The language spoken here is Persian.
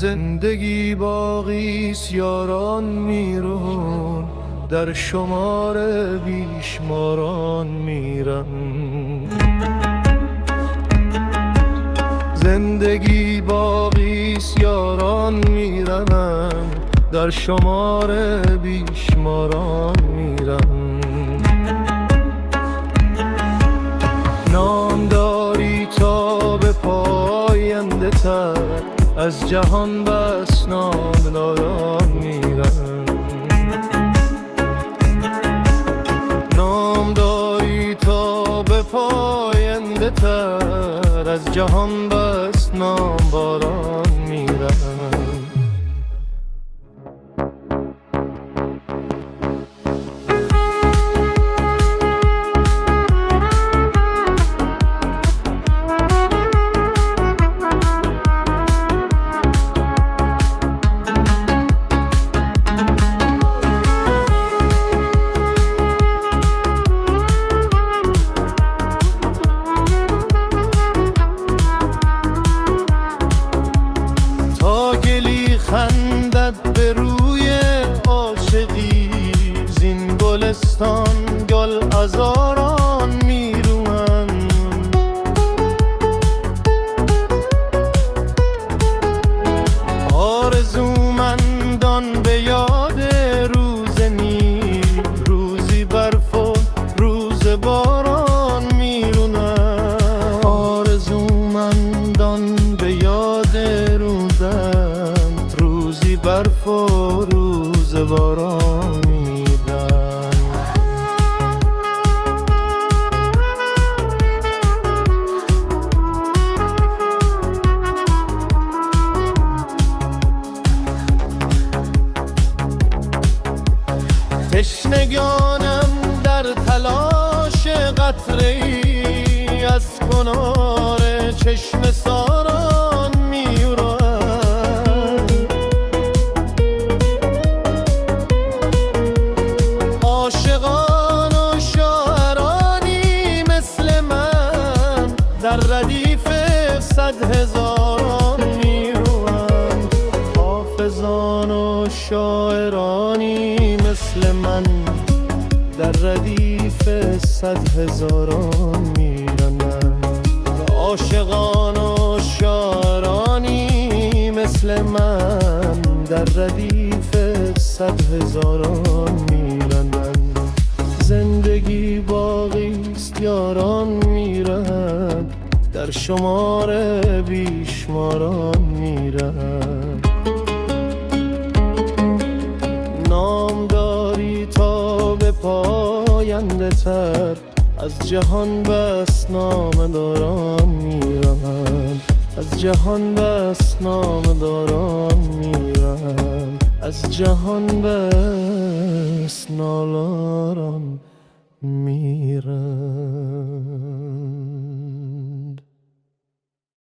زندگی باقیست یاران میرون، در شمار بیشماران میرن. زندگی باقیست یاران میرن، در شمار بیشماران میرن. نام داری تا به پاینده تر، از جهان بس نامداران میرن. نام داری تا به پاینده تر، از جهان بس نامباران میرن. خندد به روی عاشقی، زین گلستان گل هزاران میروان. آرزومندان به یاد روز نیر، روزی برف و روز باران میرونن. آرزومندان به یاد روزی برف و روز باران میدن. تشنگانم در تلاش قطره‌ای، از کنار چشم ساران میرن. عاشقان و شاعرانی مثل من، در ردیف 100,000 میروند. حافظان و شاعرانی مثل من، در ردیف 100,000 میرانند. عاشقان و شاعرانی مثل من، در ردیف 100,000 میرانند. زندگی باقیست یاران میرن، در شمار بیشماران میرن. نام داری تا به پاینده تر، از جهان بس نامداران میرن. از جهان بس نامداران میرن، از جهان بس نالاران میرن.